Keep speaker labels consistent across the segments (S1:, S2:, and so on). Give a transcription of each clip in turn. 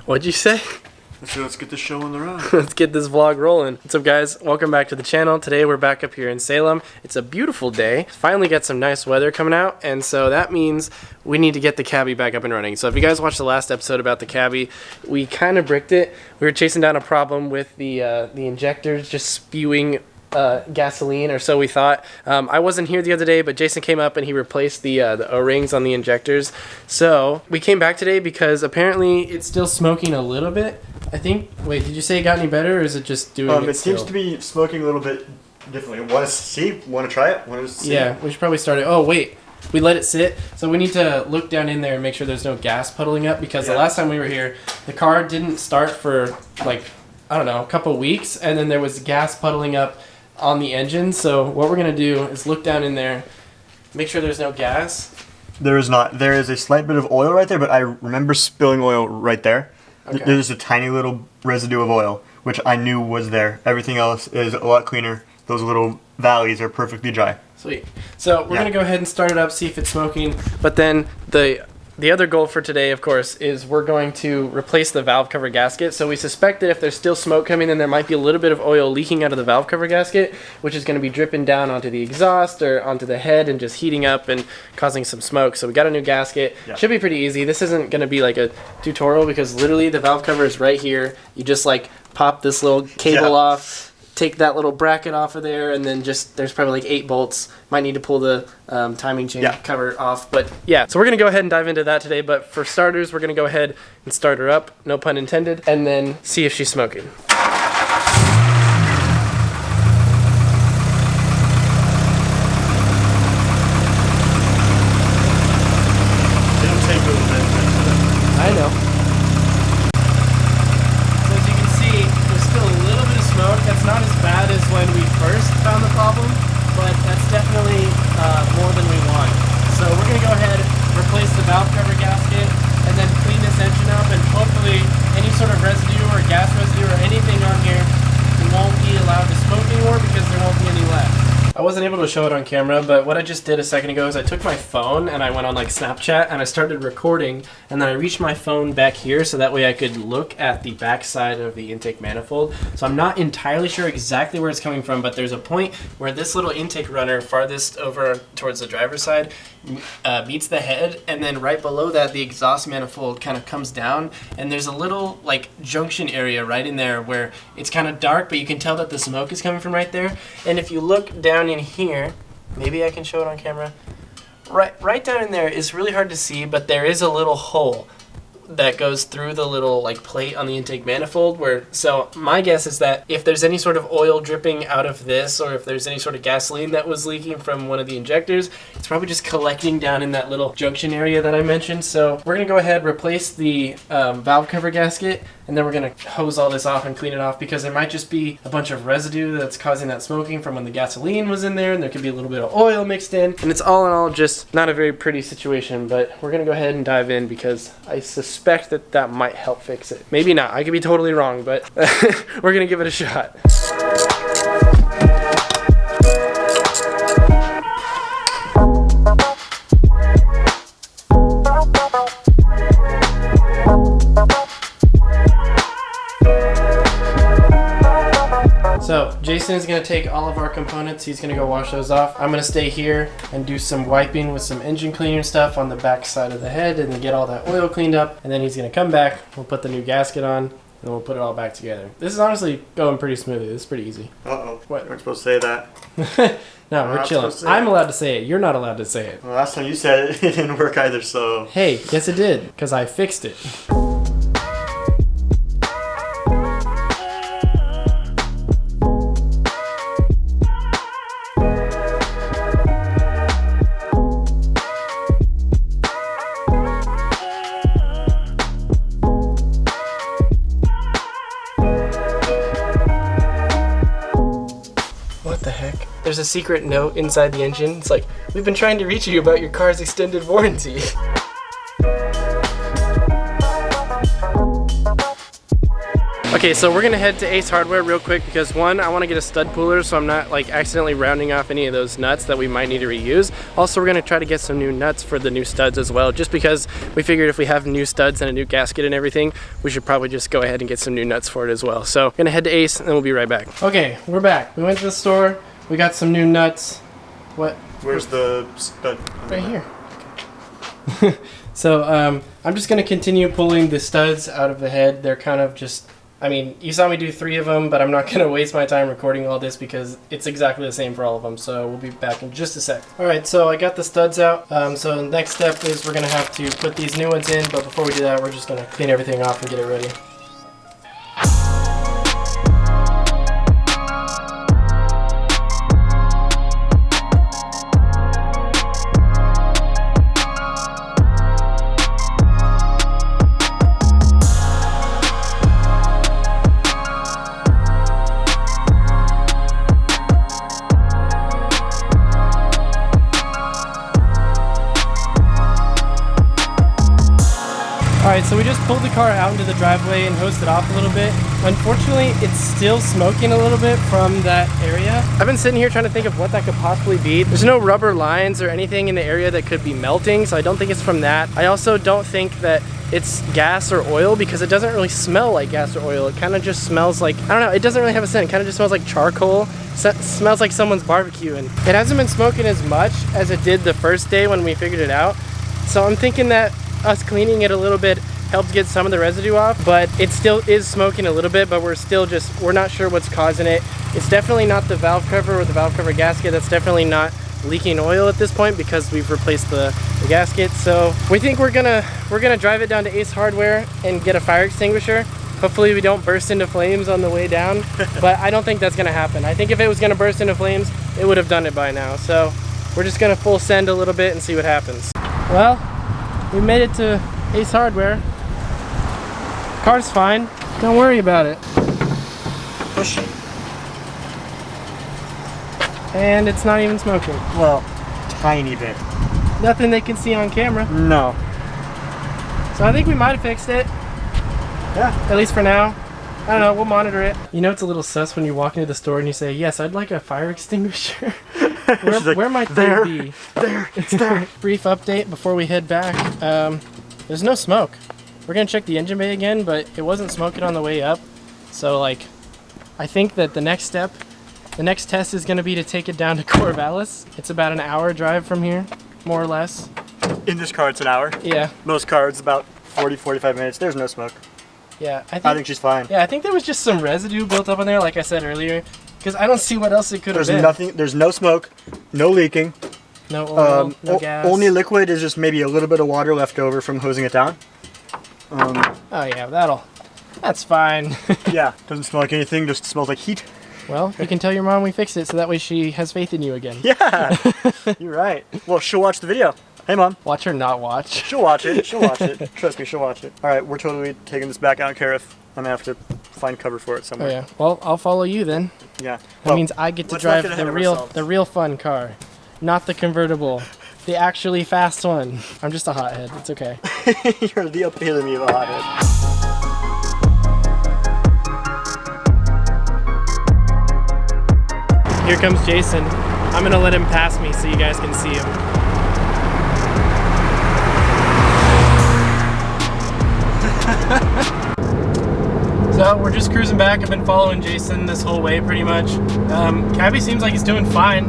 S1: What'd you say?
S2: So let's get the show on the road.
S1: Let's get this vlog rolling. What's up, guys? Welcome back to the channel. Today we're back up here in Salem. It's a beautiful day. Finally got some nice weather coming out, and so that means we need to get the cabbie back up and running. So if you guys watched the last episode about the cabbie, we kind of bricked it. We were chasing down a problem with the injectors just spewing gasoline, or so we thought. I wasn't here the other day, but Jason came up and he replaced the O-rings on the injectors. So we came back today because apparently it's still smoking a little bit. I think. Wait, did you say it got any better, or is it just doing it
S2: seems to be smoking a little bit differently. Want to see? Want to try it? Want to see?
S1: Yeah, we should probably start it. Oh wait, we let it sit, so we need to look down in there and make sure there's no gas puddling up, because the last time we were here, the car didn't start for like, I don't know, a couple weeks, and then there was gas puddling up on the engine. So what we're gonna do is look down in there, make sure there's no gas.
S2: There is not. There is a slight bit of oil right there, but I remember spilling oil right there. Okay. There's a tiny little residue of oil, which I knew was there. Everything else is a lot cleaner. Those little valleys are perfectly dry.
S1: Sweet. So we're gonna go ahead and start it up, see if it's smoking. But then the other goal for today, of course, is we're going to replace the valve cover gasket. So we suspect that if there's still smoke coming, then there might be a little bit of oil leaking out of the valve cover gasket, which is going to be dripping down onto the exhaust or onto the head and just heating up and causing some smoke. So we got a new gasket. Yeah. Should be pretty easy. This isn't going to be like a tutorial, because literally the valve cover is right here. You just like pop this little cable off, take that little bracket off of there, and then just there's probably like 8 bolts. Might need to pull the timing chain cover off, but yeah. So we're gonna go ahead and dive into that today. But for starters, we're gonna go ahead and start her up, no pun intended, and then see if she's smoking.
S2: It'll take a little bit.
S1: I know. That's not as bad as when we first found the problem, but that's definitely more than we want. So we're going to go ahead, replace the valve cover gasket, and then clean this engine up, and hopefully any sort of residue or gas residue or anything on here won't be allowed to smoke anymore, because there won't be any left. I wasn't able to show it on camera, but what I just did a second ago is I took my phone and I went on like Snapchat and I started recording, and then I reached my phone back here so that way I could look at the back side of the intake manifold. So I'm not entirely sure exactly where it's coming from, but there's a point where this little intake runner farthest over towards the driver's side meets the head, and then right below that the exhaust manifold kind of comes down, and there's a little like junction area right in there where it's kind of dark, but you can tell that the smoke is coming from right there. And if you look down in here, maybe I can show it on camera, right down in there is really hard to see, but there is a little hole that goes through the little like plate on the intake manifold, so my guess is that if there's any sort of oil dripping out of this, or if there's any sort of gasoline that was leaking from one of the injectors, it's probably just collecting down in that little junction area that I mentioned. So we're gonna go ahead, replace the valve cover gasket, and then we're gonna hose all this off and clean it off, because there might just be a bunch of residue that's causing that smoking from when the gasoline was in there, and there could be a little bit of oil mixed in, and it's all in all just not a very pretty situation. But we're gonna go ahead and dive in, because I suspect that might help fix it. Maybe not, I could be totally wrong, but we're gonna give it a shot. So Jason is going to take all of our components. He's going to go wash those off. I'm going to stay here and do some wiping with some engine cleaner stuff on the back side of the head, and then get all that oil cleaned up. And then he's going to come back. We'll put the new gasket on, and we'll put it all back together. This is honestly going pretty smoothly. This is pretty easy.
S2: Uh-oh.
S1: What?
S2: We're supposed to say that.
S1: No, we're chilling. I'm allowed to say it. You're not allowed to say it.
S2: Well, last time you said it, it didn't work either, so...
S1: Hey, yes it did, because I fixed it. What the heck? There's a secret note inside the engine. It's like, we've been trying to reach you about your car's extended warranty. Okay, so we're gonna head to Ace Hardware real quick because one, I wanna get a stud puller so I'm not like accidentally rounding off any of those nuts that we might need to reuse. Also, we're gonna try to get some new nuts for the new studs as well, just because we figured if we have new studs and a new gasket and everything, we should probably just go ahead and get some new nuts for it as well. So, gonna head to Ace and then we'll be right back. Okay, we're back. We went to the store, we got some new nuts. What?
S2: Where's the stud?
S1: Right here. So, I'm just gonna continue pulling the studs out of the head. They're kind of just, I mean, you saw me do 3 of them, but I'm not going to waste my time recording all this because it's exactly the same for all of them. So we'll be back in just a sec. Alright, so I got the studs out. So the next step is we're going to have to put these new ones in, but before we do that, we're just going to clean everything off and get it ready. Alright, so we just pulled the car out into the driveway and hosed it off a little bit. Unfortunately, it's still smoking a little bit from that area. I've been sitting here trying to think of what that could possibly be. There's no rubber lines or anything in the area that could be melting, so I don't think it's from that. I also don't think that it's gas or oil because it doesn't really smell like gas or oil. It kind of just smells like, I don't know, it doesn't really have a scent. It kind of just smells like charcoal. Smells like someone's barbecuing. It hasn't been smoking as much as it did the first day when we figured it out. So I'm thinking that us cleaning it a little bit helped get some of the residue off, but it still is smoking a little bit, but we're not sure what's causing it. It's definitely not the valve cover or the valve cover gasket. That's definitely not leaking oil at this point because we've replaced the gasket. So we think we're gonna drive it down to Ace Hardware and get a fire extinguisher. Hopefully we don't burst into flames on the way down, but I don't think that's gonna happen. I think if it was gonna burst into flames, it would have done it by now. So we're just gonna full send a little bit and see what happens. Well, we made it to Ace Hardware. Car's fine. Don't worry about it.
S2: Push.
S1: And it's not even smoking.
S2: Well, tiny bit.
S1: Nothing they can see on camera.
S2: No.
S1: So I think we might have fixed it.
S2: Yeah.
S1: At least for now. I don't know, we'll monitor it. You know it's a little sus when you walk into the store and you say, yes, I'd like a fire extinguisher. Where might they be?
S2: There, it's there.
S1: Brief update before we head back. There's no smoke. We're gonna check the engine bay again, but it wasn't smoking on the way up. So like, I think that the next step, the next test is gonna be to take it down to Corvallis. It's about an hour drive from here, more or less.
S2: In this car, it's an hour.
S1: Yeah.
S2: Most cars, about 40-45 minutes. There's no smoke.
S1: Yeah, I
S2: think she's fine.
S1: Yeah, I think there was just some residue built up on there, like I said earlier, because I don't see what else it could have been.
S2: There's no smoke, no leaking.
S1: No oil, no gas.
S2: Only liquid is just maybe a little bit of water left over from hosing it down.
S1: Oh yeah, that's fine.
S2: Yeah, doesn't smell like anything, just smells like heat.
S1: Well, you can tell your mom we fixed it so that way she has faith in you again.
S2: Yeah, you're right. Well, she'll watch the video. Hey, Mom.
S1: Watch her not watch.
S2: She'll watch it. She'll watch it. Trust me, she'll watch it. All right, we're totally taking this back. I don't care if I'm going to have to find cover for it somewhere.
S1: Oh, yeah. Well, I'll follow you then.
S2: Yeah.
S1: That means I get to drive the real fun car, not the convertible, the actually fast one. I'm just a hothead. It's okay.
S2: You're the epitome of a hothead.
S1: Here comes Jason. I'm going to let him pass me so you guys can see him. So we're just cruising back. I've been following Jason this whole way pretty much. Cabby seems like he's doing fine.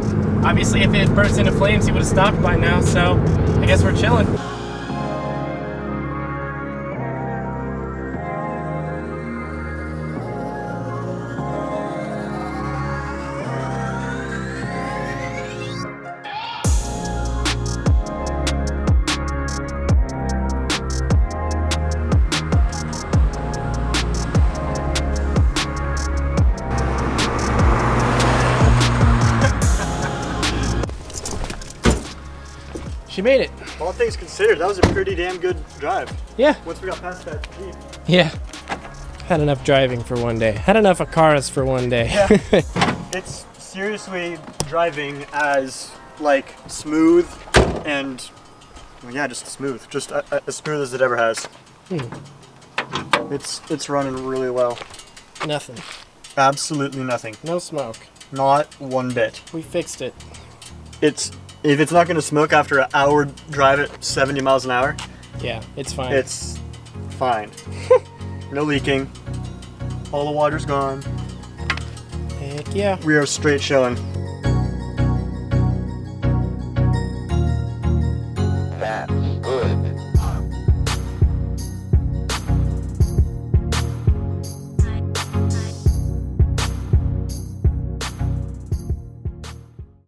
S1: Obviously if it had burst into flames he would have stopped by now, so I guess we're chilling. She made it.
S2: All things considered, that was a pretty damn good drive.
S1: Yeah.
S2: Once we got past that Jeep.
S1: Yeah. Had enough driving for one day. Had enough of cars for one day.
S2: Yeah. It's seriously driving as like smooth and well, yeah, just smooth. Just as smooth as it ever has. It's running really well.
S1: Nothing.
S2: Absolutely nothing.
S1: No smoke.
S2: Not one bit.
S1: We fixed it.
S2: If it's not going to smoke after an hour drive at 70 miles an hour,
S1: Yeah, it's fine.
S2: it's fine. No leaking. All the water's gone.
S1: Heck yeah.
S2: We are straight chilling.
S3: That